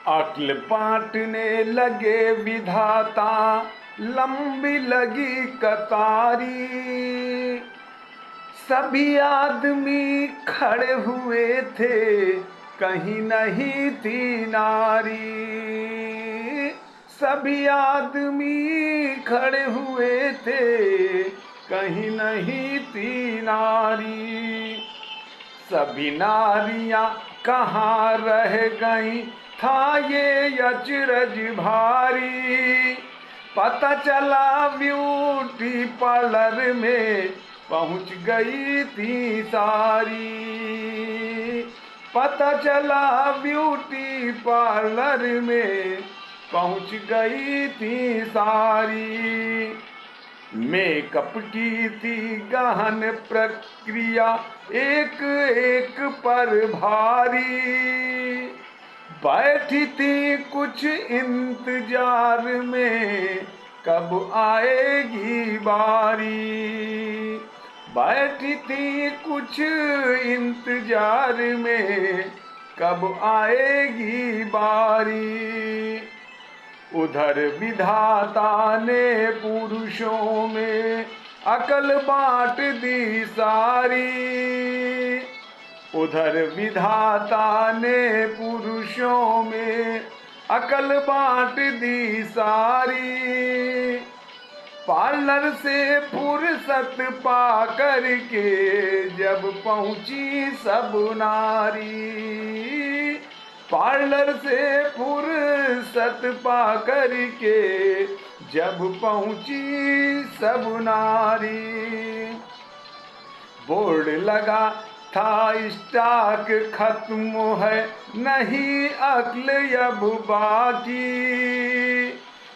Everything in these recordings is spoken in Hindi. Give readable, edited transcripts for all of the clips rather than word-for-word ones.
अक्ल बांटने लगे विधाता, लंबी लगी कतारी। सभी आदमी खड़े हुए थे, कहीं नहीं थी नारी। सभी आदमी खड़े हुए थे, कहीं नहीं थी नारी। सभी नारियां कहाँ रह गईं, था ये अचरज भारी। पता चला ब्यूटी पार्लर में पहुंच गई थी सारी। पता चला ब्यूटी पार्लर में पहुंच गई थी सारी। मेकअप की थी गहन प्रक्रिया, एक एक पर भारी। बैठी थी कुछ इंतजार में, कब आएगी बारी। बैठी थी कुछ इंतजार में, कब आएगी बारी। उधर विधाता ने पुरुषों में अकल बांट दी सारी। उधर विधाता ने पुरुषों में अकल बांट दी सारी। पार्लर से फुर्सत पा करके जब पहुंची सब नारी। पार्लर से फुर्सत पा करके जब पहुंची सब नारी। बोर्ड लगा था स्टॉक खत्म है, नहीं अक्ल अब बाकी।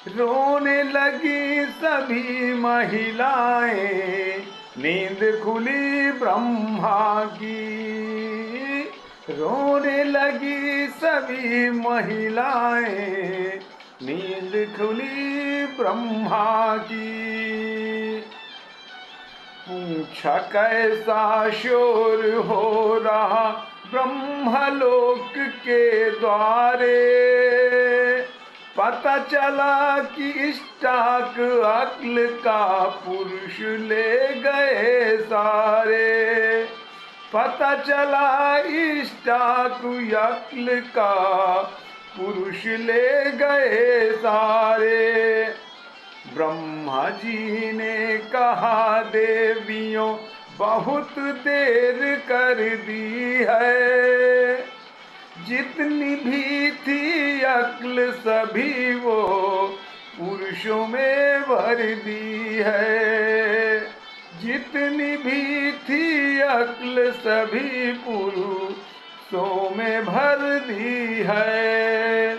रोने लगी सभी महिलाएं, नींद खुली ब्रह्मा की। रोने लगी सभी महिलाएं, नींद खुली ब्रह्मा की। पूछा कैसा शोर हो रहा ब्रह्मलोक के द्वारे। पता चला कि स्टॉक अक्ल का पुरुष ले गए सारे। पता चला स्टॉक अक्ल का पुरुष ले गए सारे। ब्रह्मा जी ने कहा देवियों बहुत देर कर दी है। जितनी भी थी अक्ल सभी वो पुरुषों में भर दी है। जितनी भी थी अक्ल सभी पुरुषों में भर दी है।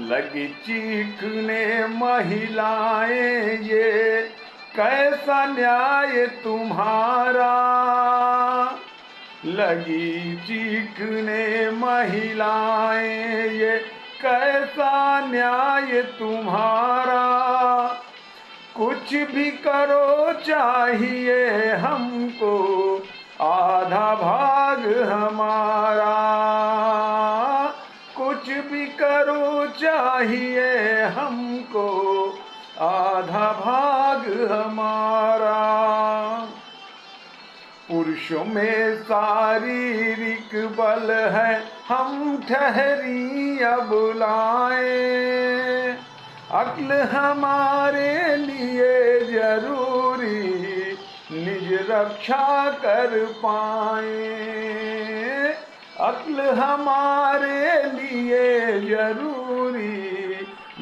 लगी चीखने महिलाएं ये कैसा न्याय तुम्हारा। लगी चीखने महिलाएं ये कैसा न्याय तुम्हारा। कुछ भी करो चाहिए हमको आधा भाग हमारा। कुछ भी करो चाहिए हमको आधा भाग हमारा। पुरुषों में शारीरिक बल है, हम ठहरी अबलाएं। अक्ल हमारे लिए जरूरी, निज रक्षा कर पाए। अक्ल हमारे लिए जरूरी,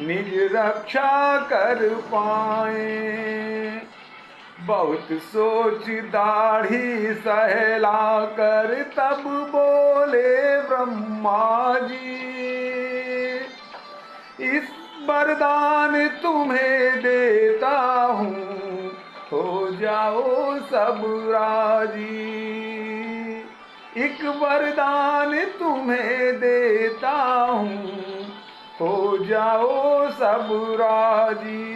निज रक्षा कर पाए। बहुत सोच दाढ़ी सहला कर तब बोले ब्रह्मा जी। इस वरदान तुम्हें देता हूँ, हो जाओ सब राजी। एक वरदान तुम्हें देता हूँ, हो जाओ सब राजी।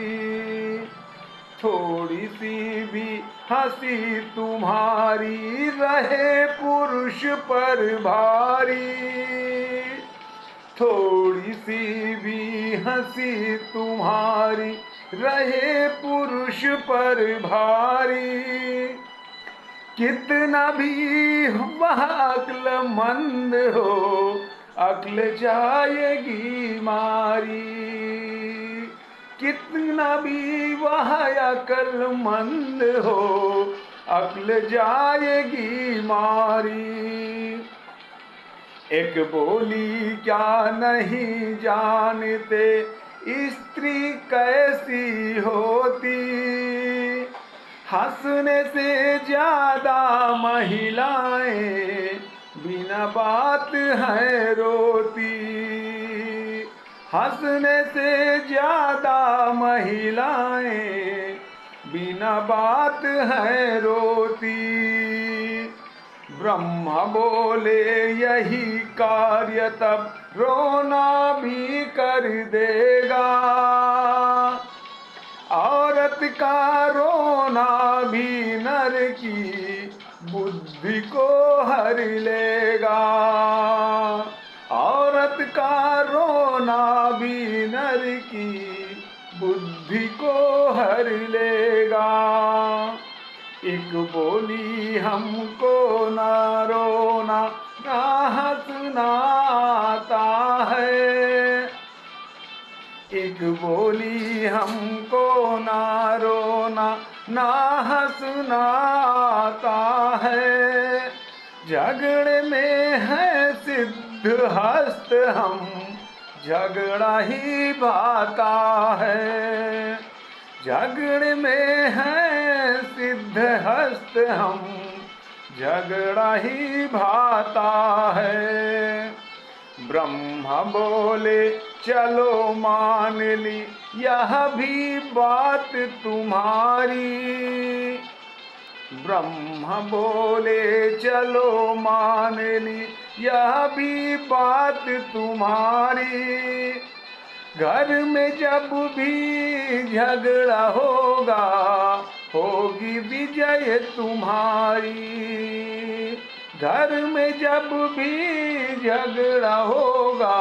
थोड़ी सी भी हंसी तुम्हारी रहे पुरुष पर भारी। थोड़ी सी भी हंसी तुम्हारी रहे पुरुष पर भारी। कितना भी वह अक्लमंद हो, अक्ल जाएगी मारी। कितना भी वह अक्लमंद हो, अक्ल जाएगी मारी। एक बोली क्या नहीं जानते, स्त्री कैसी होती। हंसने से ज्यादा महिलाएं बिना बात है रोती। हंसने से ज्यादा महिलाएं बिना बात है रोती। ब्रह्मा बोले यही कार्य तब रोना भी कर देगा। औरत का रोना भी नर की बुद्धि को हर लेगा। औरत का रोना भी नर की बुद्धि को हर लेगा। एक बोली हमको ना रोना ना हंसना आता है। एक बोली हमको ना रोना ना हंसना आता है। झगड़े में है सिद्ध हस्त हम, झगड़ा ही भाता है। झगड़े में है सिद्ध हस्त हम, झगड़ा ही भाता है। ब्रह्मा बोले चलो मान ली यह भी बात तुम्हारी। ब्रह्मा बोले चलो मान ली यह भी बात तुम्हारी। घर में जब भी झगड़ा होगा, होगी विजय तुम्हारी। घर में जब भी झगड़ा होगा,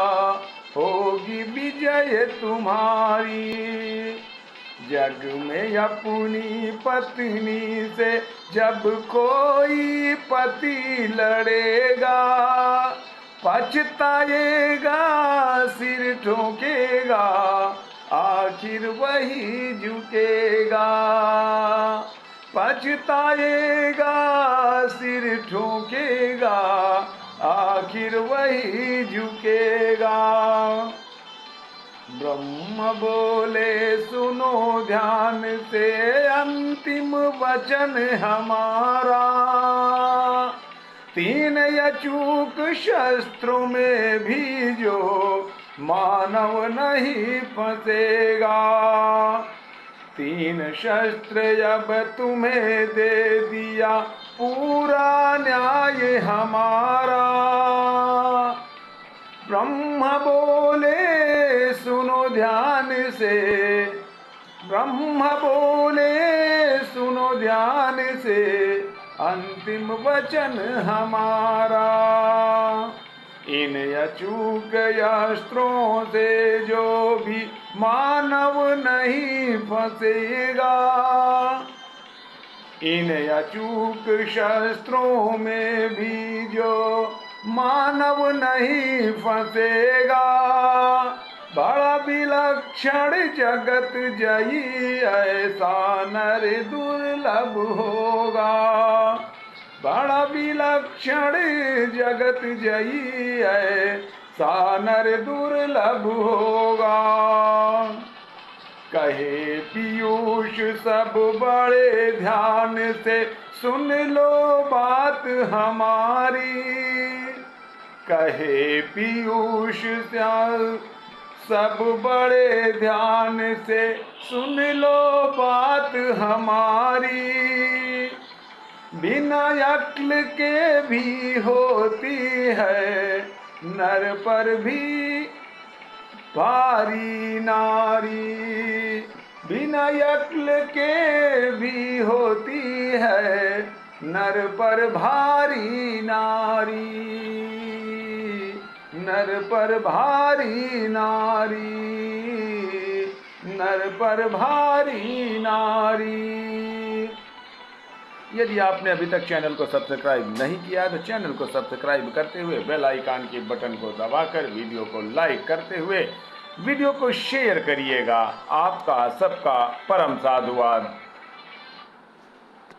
होगी विजय तुम्हारी। जग में अपनी पत्नी से जब कोई पति लड़ेगा, पछताएगा सिर ठोकेगा, आखिर वही झुकेगा। पछताएगा सिर ठोकेगा, आखिर वही झुकेगा। ब्रह्म बोले सुनो ध्यान से अंतिम वचन हमारा। तीन अचूक शस्त्रों में भी जो मानव नहीं फंसेगा। तीन शस्त्र अब तुम्हें दे दिया पूरा न्याय हमारा। ब्रह्मा बोले सुनो ध्यान से, ब्रह्मा बोले सुनो ध्यान से अंतिम वचन हमारा। इन अचूक अस्त्रों से जो भी मानव नहीं फंसेगा। इन अचूक शस्त्रों में भी जो मानव नहीं फंसेगा। बड़ा विलक्षण जगत जई ऐसा नर दुर्लभ होगा। बड़ा विलक्षण जगत जई ऐसा नर दुर्लभ होगा। कहे पीयूष सब बड़े ध्यान से सुन लो बात हमारी। कहे पीयूष सब बड़े ध्यान से सुन लो बात हमारी। बिना अक्ल के भी होती है नर पर भी भारी नारी। बिना अक्ल के भी होती है नर पर भारी नारी। नर पर भारी नारी, नर पर भारी नारी। यदि आपने अभी तक चैनल को सब्सक्राइब नहीं किया तो चैनल को सब्सक्राइब करते हुए बेल आइकन के बटन को दबाकर वीडियो को लाइक करते हुए वीडियो को शेयर करिएगा। आपका सबका परम साधुवाद।